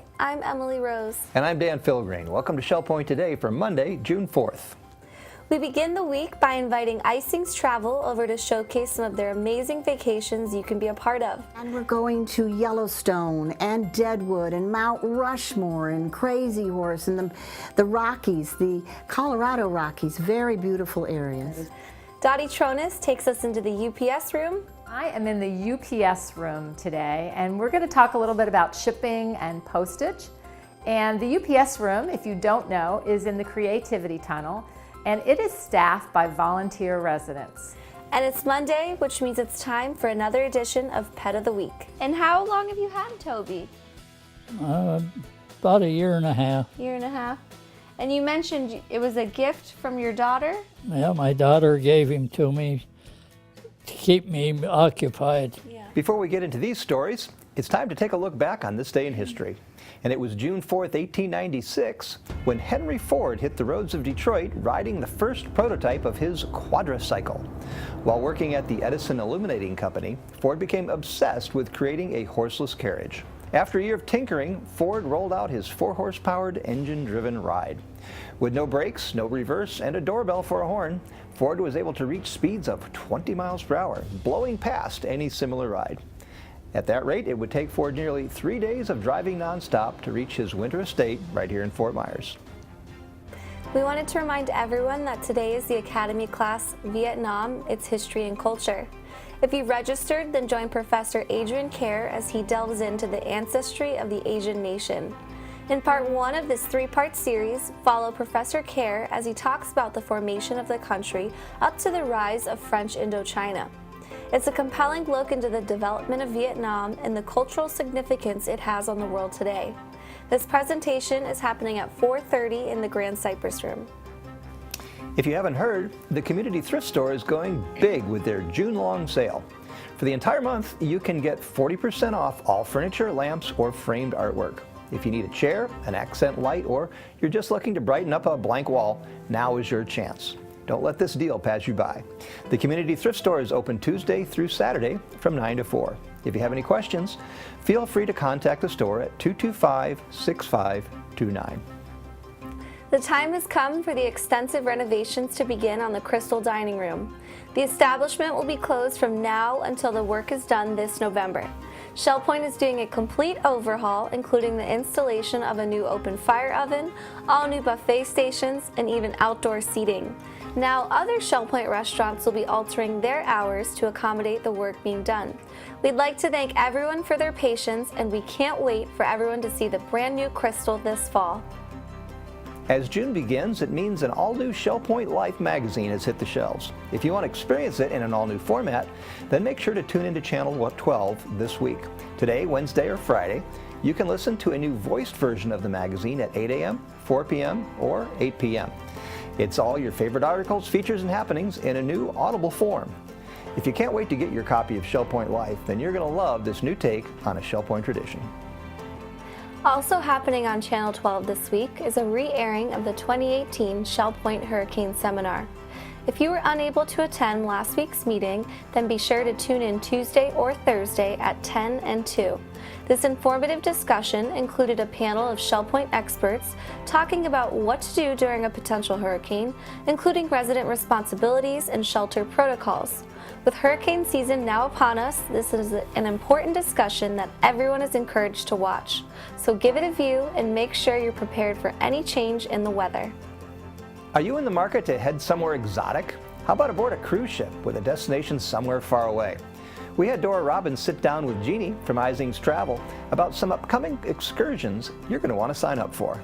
Hi, I'm Emily Rose. And I'm Dan Philgreen. Welcome to Shell Point Today for Monday, June 4th. We begin the week by inviting Isings Travel over to showcase some of their amazing vacations you can be a part of. And we're going to Yellowstone and Deadwood and Mount Rushmore and Crazy Horse and the Rockies, the Colorado Rockies, very beautiful areas. Dottie Tronis takes us into the UPS room. I am in the UPS room today, and we're going to talk a little bit about shipping and postage. And the UPS room, if you don't know, is in the Creativity Tunnel, and it is staffed by volunteer residents. And it's Monday, which means it's time for another edition of Pet of the Week. And how long have you had Toby? About a year and a half. Year and a half. And you mentioned it was a gift from your daughter? Yeah, my daughter gave him to me to keep me occupied. Yeah. Before we get into these stories, it's time to take a look back on this day in history. And it was June 4th, 1896, when Henry Ford hit the roads of Detroit riding the first prototype of his quadricycle. While working at the Edison Illuminating Company, Ford became obsessed with creating a horseless carriage. After a year of tinkering, Ford rolled out his 4-horse-powered, engine-driven ride. With no brakes, no reverse, and a doorbell for a horn, Ford was able to reach speeds of 20 miles per hour, blowing past any similar ride. At that rate, it would take Ford nearly 3 days of driving nonstop to reach his winter estate right here in Fort Myers. We wanted to remind everyone that today is the Academy class, Vietnam, Its History and Culture. If you've registered, then join Professor Adrian Kerr as he delves into the ancestry of the Asian nation. In part 1 of this 3-part series, follow Professor Kerr as he talks about the formation of the country up to the rise of French Indochina. It's a compelling look into the development of Vietnam and the cultural significance it has on the world today. This presentation is happening at 4:30 in the Grand Cypress Room. If you haven't heard, the community thrift store is going big with their June-long sale. For the entire month, you can get 40% off all furniture, lamps, or framed artwork. If you need a chair, an accent light, or you're just looking to brighten up a blank wall, now is your chance. Don't let this deal pass you by. The community thrift store is open Tuesday through Saturday from 9 to 4. If you have any questions, feel free to contact the store at 225-6529. The time has come for the extensive renovations to begin on the Crystal Dining Room. The establishment will be closed from now until the work is done this November. Shell Point is doing a complete overhaul, including the installation of a new open fire oven, all new buffet stations, and even outdoor seating. Now, other Shell Point restaurants will be altering their hours to accommodate the work being done. We'd like to thank everyone for their patience, and we can't wait for everyone to see the brand new Crystal this fall. As June begins, it means an all-new Shell Point Life magazine has hit the shelves. If you want to experience it in an all-new format, then make sure to tune into channel 12 this week. Today, Wednesday or Friday, you can listen to a new voiced version of the magazine at 8 a.m., 4 p.m., or 8 p.m. It's all your favorite articles, features, and happenings in a new audible form. If you can't wait to get your copy of Shell Point Life, then you're going to love this new take on a Shell Point tradition. Also happening on Channel 12 this week is a re-airing of the 2018 Shell Point Hurricane Seminar. If you were unable to attend last week's meeting, then be sure to tune in Tuesday or Thursday at 10 and 2. This informative discussion included a panel of Shell Point experts talking about what to do during a potential hurricane, including resident responsibilities and shelter protocols. With hurricane season now upon us, this is an important discussion that everyone is encouraged to watch. So give it a view and make sure you're prepared for any change in the weather. Are you in the market to head somewhere exotic? How about aboard a cruise ship with a destination somewhere far away? We had Dora Robbins sit down with Jeannie from Isings Travel about some upcoming excursions you're going to want to sign up for.